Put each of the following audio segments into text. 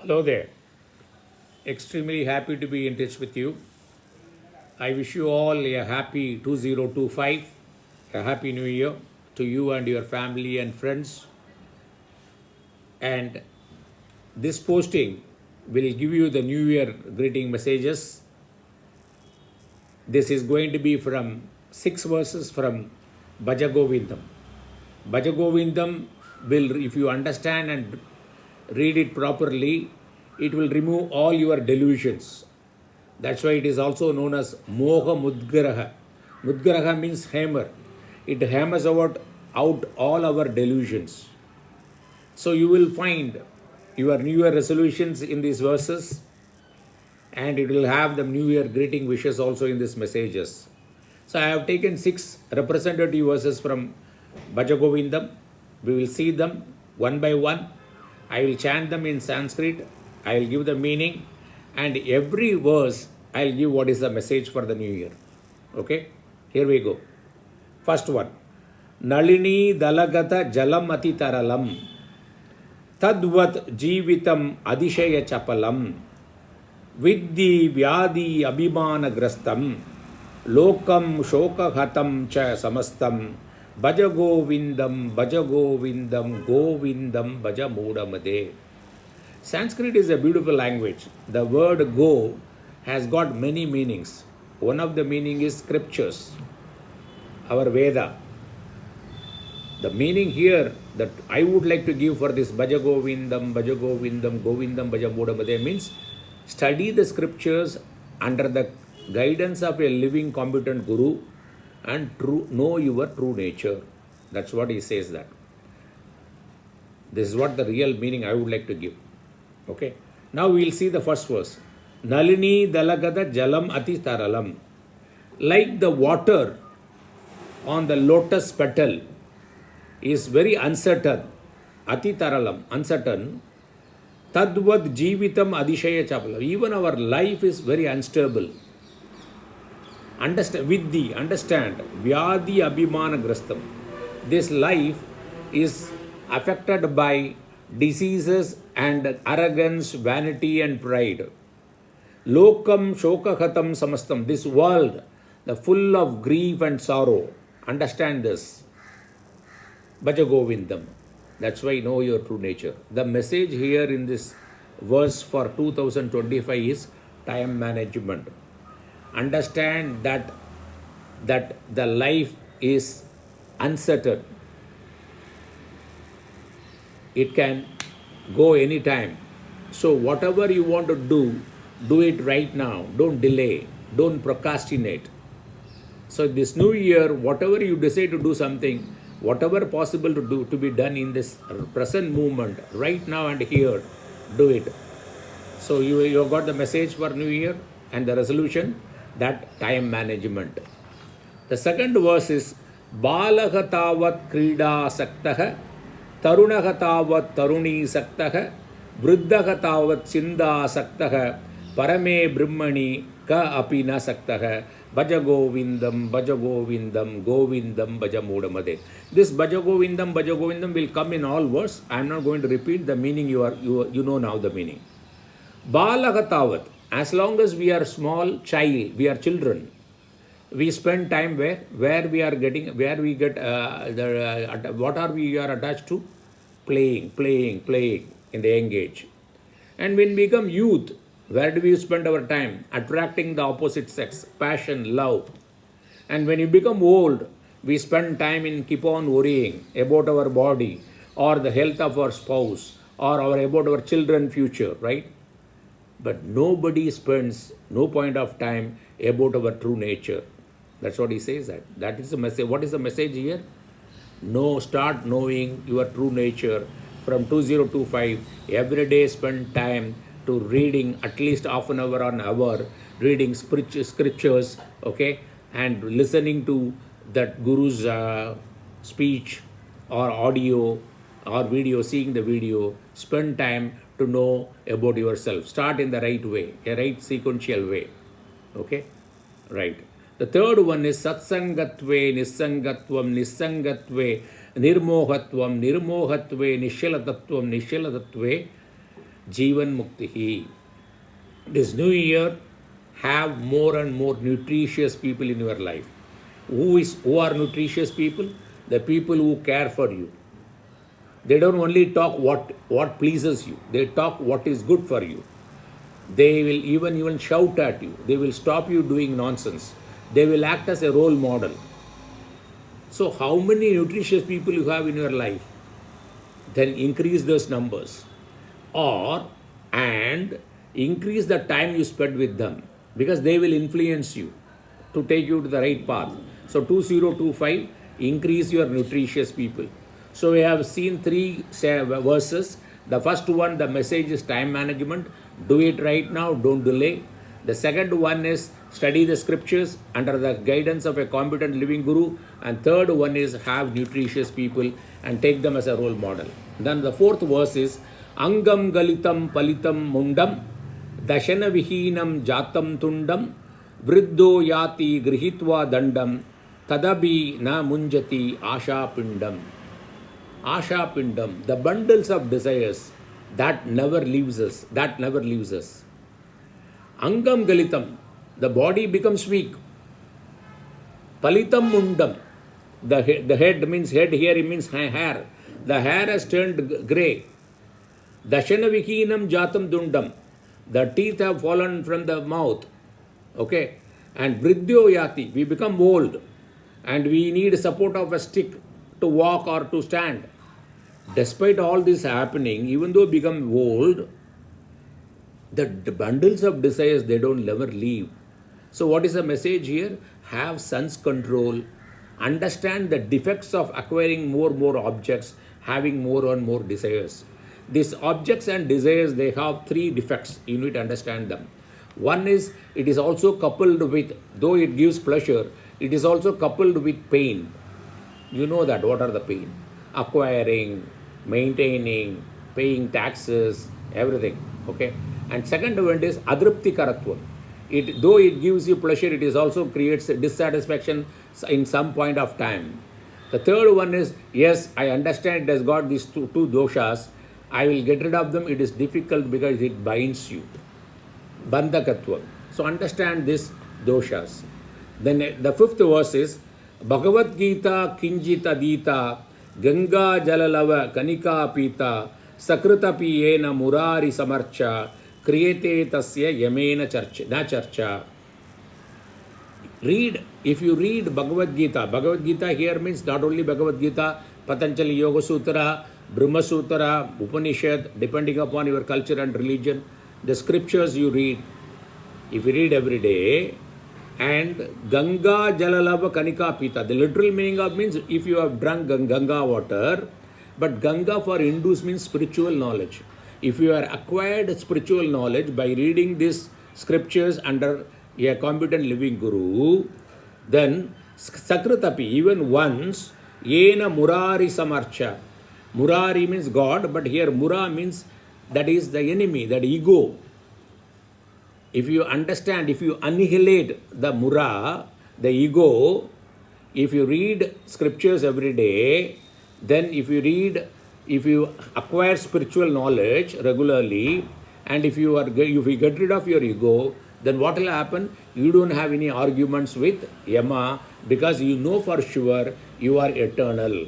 Hello there. Extremely happy to be in touch with you. I wish you all a happy 2025, a happy new year to you and your family and friends. And this posting will give you the new year greeting messages. This is going to be from 6 verses from Bhajagovindam. Bhajagovindam will, if you understand and read it properly, it will remove all your delusions. That's why it is also known as Moha Mudgaraha. Mudgaraha means hammer. It hammers out all our delusions. So you will find your New Year resolutions in these verses, and it will have the New Year greeting wishes also in these messages. So I have taken 6 representative verses from Bhajagovindam. We will see them one by one. I will chant them in Sanskrit. I will give the meaning, and every verse I will give what is the message for the new year. Okay? Here we go. First one. Nalini dalagata jalam ati taralam tadvat jeevitam adishaya chapalam viddi vyadi abhimanagrastam lokam shokahatam cha samastam Bhajagovindam Bhajagovindam Govindam Bhajamudamade. Sanskrit is a beautiful language. The word go has got many meanings. One of the meaning is scriptures, our Veda. The meaning here that I would like to give for this Bhajagovindam Bhajagovindam Govindam Bhajamudamade means study the scriptures under the guidance of a living competent guru and know your true nature. That's what he says that. This is what the real meaning I would like to give. Okay. Now we will see the first verse. Nalini dalagada jalam ati taralam. Like the water on the lotus petal is very uncertain. Ati taralam, uncertain. Tadvad jeevitam adishaya chapalam. Even our life is very unstable. Understand, Vyadi abhimanagrastam. This life is affected by diseases and arrogance, vanity and pride. Lokam shokakhatam samastam. This world, the full of grief and sorrow. Understand this. Bhajagovindam. That's why know your true nature. The message here in this verse for 2025 is time management. Understand that the life is uncertain. It can go anytime. So whatever you want to do it right now. Don't delay. Don't procrastinate. So this new year, whatever you decide to do something, whatever possible to do, to be done in this present moment, right now and here, do it. So you have got the message for new year and the resolution, that time management. The second verse is Balagatavat Krida Saktaha Tarunagatavat Taruni Saktaha Vruddagatavat Chinda Saktaha Parame Brahmani Ka Apina Saktaha Bhajagovindam Bhajagovindam Govindam Bhajamudamade. This Bhajagovindam will come in all words. I am not going to repeat the meaning. You know now the meaning. Balagatavat. As long as we are small child, we are children, we spend time where we get what are we are attached to? Playing in the young age. And when we become youth, where do we spend our time? Attracting the opposite sex, passion, love. And when you become old, we spend time in keep on worrying about our body or the health of our spouse or about our children future, right? But nobody spends no point of time about our true nature. That's what he says that. That is the message. What is the message here? Start knowing your true nature from 2025. Every day spend time to reading at least half an hour or an hour, reading scriptures, okay, and listening to that guru's speech or audio or video, seeing the video. Spend time to know about yourself. Start in the right way, a right sequential way. Okay? Right. The third one is Satsangatve, Nisangatvam, Nisangatve, Nirmohatvam, Nirmohatve, Nishalatatvam, Nishalatatve, Jivan Muktihi. This new year, have more and more nutritious people in your life. Who are nutritious people? The people who care for you. They don't only talk what pleases you, they talk what is good for you. They will even shout at you. They will stop you doing nonsense. They will act as a role model. So how many nutritious people you have in your life? Then increase those numbers. And increase the time you spend with them, because they will influence you to take you to the right path. So 2025, increase your nutritious people. So we have seen three verses. The first one, the message is time management. Do it right now, don't delay. The second one is study the scriptures under the guidance of a competent living guru. And third one is have nutritious people and take them as a role model. Then the fourth verse is Angam Galitam Palitam Mundam Dashana Vihinam Jatam Tundam Vriddho Yati Grihitva Dandam Tadabi Na Munjati Asha Pindam. Asha Pindam, the bundles of desires that never leaves us, Angam Galitam, the body becomes weak. Palitam Mundam, the head means head, here it means hair. The hair has turned grey. Dashana Vihinam Jatam Dundam, the teeth have fallen from the mouth. Okay. And Vriddho Yati, we become old and we need support of a stick to walk or to stand. Despite all this happening, even though we become old, the bundles of desires, they don't never leave. So what is the message here? Have sense control. Understand the defects of acquiring more objects, having more and more desires. These objects and desires, they have three defects. You need to understand them. One is, it is also coupled with, though it gives pleasure, it is also coupled with pain. You know that. What are the pain? Acquiring, maintaining, paying taxes, everything. Okay. And second one is Adripti Karatva. Though it gives you pleasure, it is also creates dissatisfaction in some point of time. The third one is, yes, I understand it has got these two doshas. I will get rid of them. It is difficult because it binds you. Bandhakatva. So understand this doshas. Then the fifth verse is Bhagavad Gita Kinjita Dita Ganga Jalalava Kanika Pita Sakritapi Yena Murari Samarcha Kriyate Tasya Yamena Charcha. Read, if you read Bhagavad Gita here means not only Bhagavad Gita, Patanjali Yoga Sutra, Brahma Sutra, Upanishad, depending upon your culture and religion, the scriptures you read. If you read every day, and Ganga Jalalava Kanika Pita, the literal meaning of means if you have drunk Ganga water, but Ganga for Hindus means spiritual knowledge. If you are acquired spiritual knowledge by reading these scriptures under a competent living guru, then Sakritapi, even once, Yena Murari Samarcha. Murari means God, but here Mura means that is the enemy, that ego. If you understand, if you annihilate the Mura, the ego, if you read scriptures every day, then if you acquire spiritual knowledge regularly, and if you get rid of your ego, then what will happen? You don't have any arguments with Yama, because you know for sure you are eternal.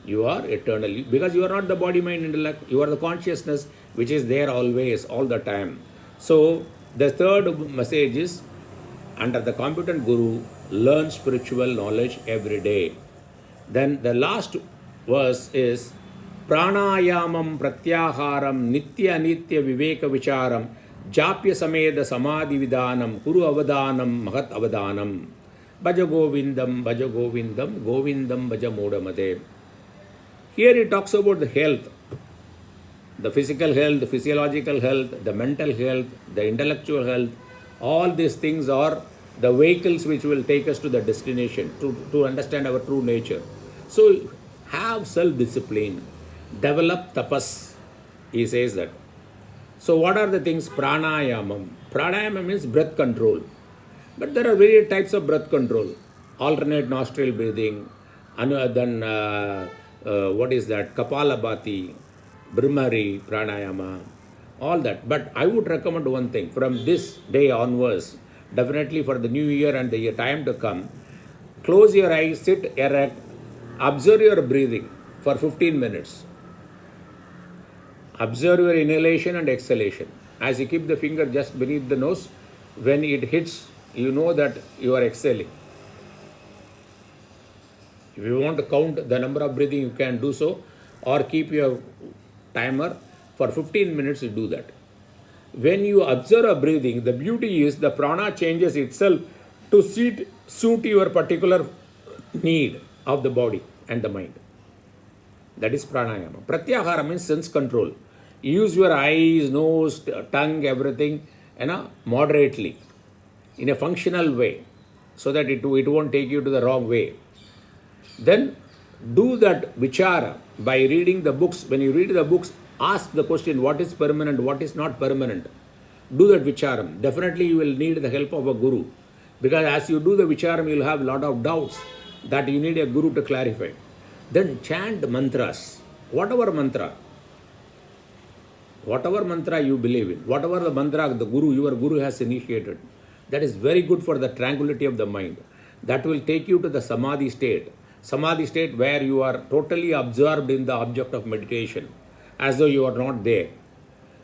You are eternal because you are not the body, mind, intellect. You are the consciousness which is there always, all the time. So the third message is, under the competent guru, learn spiritual knowledge every day. Then the last verse is Pranayamam Pratyaharam Nitya Nitya Viveka Vicharam Japya Sameda Samadhi Vidanam Kuru Avadanam Mahat Avadanam Bhajagovindam Bhajagovindam Govindam Bhajamodamade. Here he talks about the health, the physical health, the physiological health, the mental health, the intellectual health. All these things are the vehicles which will take us to the destination, to understand our true nature. So have self-discipline, develop tapas, he says that. So what are the things? Pranayamam. Pranayama means breath control. But there are various types of breath control. Alternate nostril breathing, then what is that? Kapalabhati, Brahmari, Pranayama, all that. But I would recommend one thing from this day onwards, definitely for the new year and the time to come, close your eyes, sit erect, observe your breathing for 15 minutes. Observe your inhalation and exhalation. As you keep the finger just beneath the nose, when it hits, you know that you are exhaling. If you want to count the number of breathing, you can do so, or keep your timer for 15 minutes to do that. When you observe a breathing, the beauty is the prana changes itself to suit your particular need of the body and the mind. That is pranayama. Pratyahara means sense control. Use your eyes, nose, tongue, everything, moderately, in a functional way, so that it won't take you to the wrong way. Then do that vichara by reading the books. When you read the books, ask the question, what is permanent, what is not permanent. Do that vicharam. Definitely you will need the help of a guru. Because as you do the vicharam, you will have a lot of doubts that you need a guru to clarify. Then chant mantras. Whatever mantra you believe in, whatever the mantra your guru has initiated, that is very good for the tranquility of the mind. That will take you to the samadhi state. Samadhi state where you are totally absorbed in the object of meditation, as though you are not there.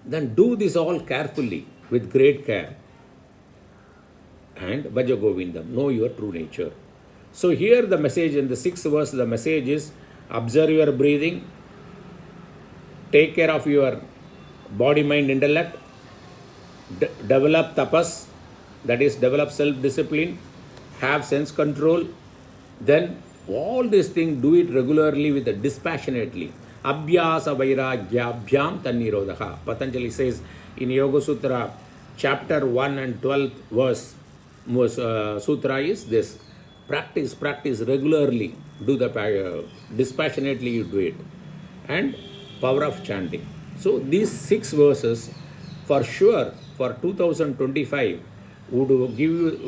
Then do this all carefully, with great care. And Bhajagovindam, know your true nature. So here the message in the 6th verse, the message is, observe your breathing, take care of your body, mind, intellect, develop tapas, that is, develop self-discipline, have sense control, then all these things do it regularly with dispassionately. Abhyasa vairagyabhyam tannirodha. Patanjali says in Yoga Sutra, chapter 1 and 12th verse, sutra is this: practice regularly, do the dispassionately you do it, and power of chanting. So these 6 verses for sure for 2025 would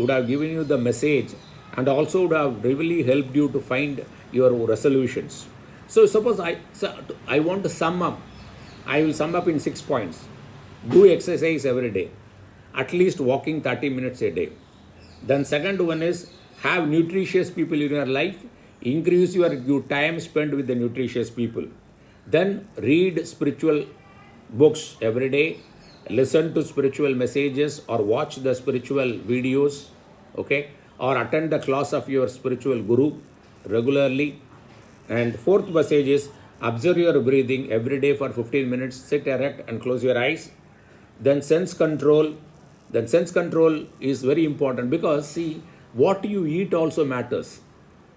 have given you the message, and also would have really helped you to find your resolutions. So suppose I want to sum up. I will sum up in 6 points. Do exercise every day, at least walking 30 minutes a day. Then second one is, have nutritious people in your life. Increase your time spent with the nutritious people. Then read spiritual books every day. Listen to spiritual messages or watch the spiritual videos, okay? Or attend the class of your spiritual guru regularly. And 4th message is, observe your breathing every day for 15 minutes, sit erect and close your eyes. Then sense control. Then sense control is very important, because see, what you eat also matters.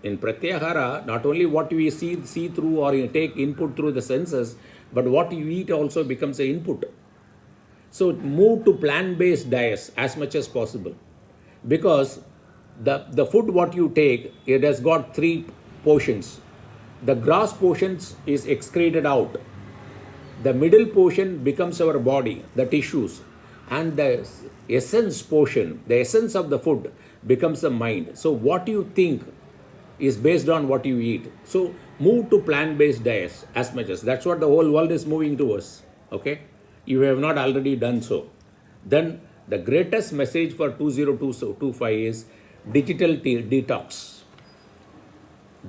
In Pratyahara, not only what we see through or you take input through the senses, but what you eat also becomes an input. So move to plant-based diets as much as possible, because the food what you take, it has got 3 portions. The gross portions is excreted out. The middle portion becomes our body, the tissues, and the essence portion, the essence of the food, becomes the mind. So what you think is based on what you eat. So move to plant-based diets as much as. That's what the whole world is moving towards. Okay? You have not already done so. Then the greatest message for 2025 is digital detox.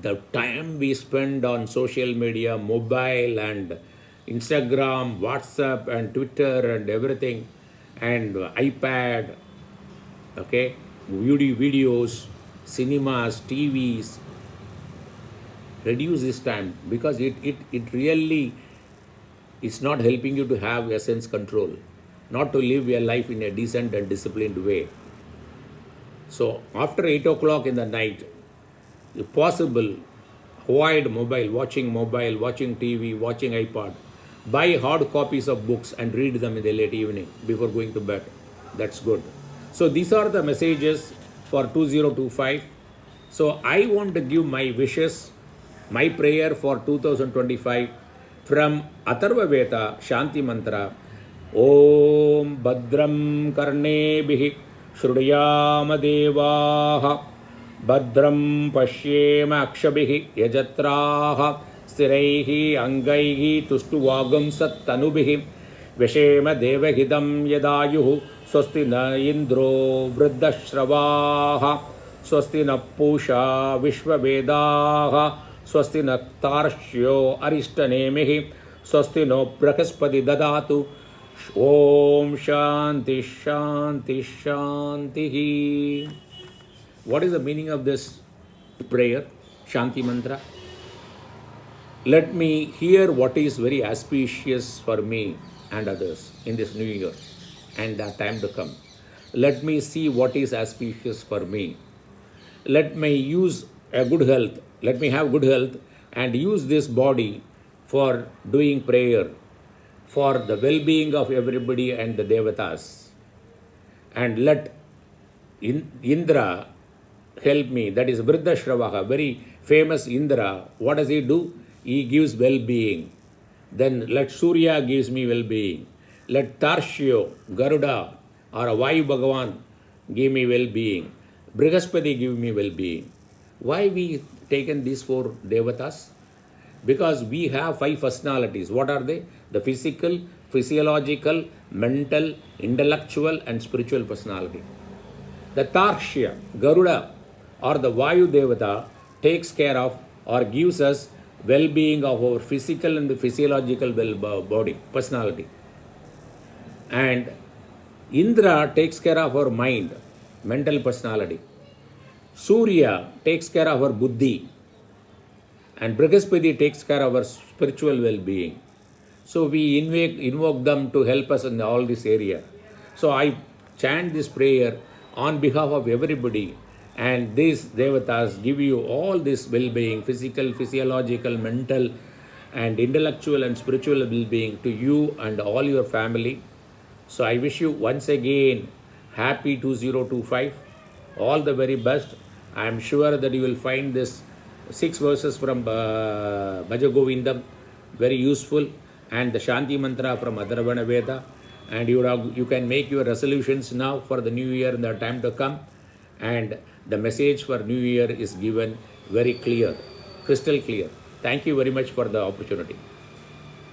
The time we spend on social media, mobile and Instagram, WhatsApp and Twitter and everything, and iPad, okay, videos, cinemas, TVs, reduce this time, because it really is not helping you to have a sense control, not to live your life in a decent and disciplined way. So after 8 o'clock in the night, if possible, avoid watching TV, watching iPad. Buy hard copies of books and read them in the late evening before going to bed. That's good. So these are the messages for 2025. So I want to give my wishes, my prayer for 2025 from Atharva Veda Shanti Mantra. Om Bhadram Karnebhihi Shrudayama Devaha Bhadram Pashyema Akshabhihi Yajatraha Sthiraihi Angaihi Tuštuvagam Sattanubihi Vishema Devahidam Yadayuhu Swasti na Indro Vriddashravaha Swasti na Pusha Vishvavedaha Swasti na Tarshyo Arishtanemihi Swasti no Brahaspati Dadatu Om Shanti Shanti Shanti. What is the meaning of this prayer, Shanti Mantra? Let me hear what is very auspicious for me and others in this new year and the time to come. Let me see what is auspicious for me. Let me use a good health. Let me have good health and use this body for doing prayer, for the well-being of everybody and the devatas. And let Indra help me. That is Vriddashravaha, very famous Indra. What does he do? He gives well-being. Then let Surya gives me well-being. Let Tarshyo, Garuda or Vayu Bhagavan give me well-being. Brihaspati give me well-being. Why we taken these four devatas? Because we have five personalities. What are they? The physical, physiological, mental, intellectual and spiritual personality. The Tarshya, Garuda or the Vayu Devata takes care of or gives us well-being of our physical and physiological body, personality. And Indra takes care of our mind, mental personality. Surya takes care of our buddhi. And Brihaspati takes care of our spiritual well-being. So we invoke them to help us in all this area. So I chant this prayer on behalf of everybody, and these devatas give you all this well-being, physical, physiological, mental and intellectual and spiritual well-being to you and all your family. So I wish you once again happy 2025, all the very best. I am sure that you will find this 6 verses from Bhajagovindam very useful, and the Shanti Mantra from Atharvana Veda, and you can make your resolutions now for the new year and the time to come, and the message for new year is given very clear, crystal clear. Thank you very much for the opportunity.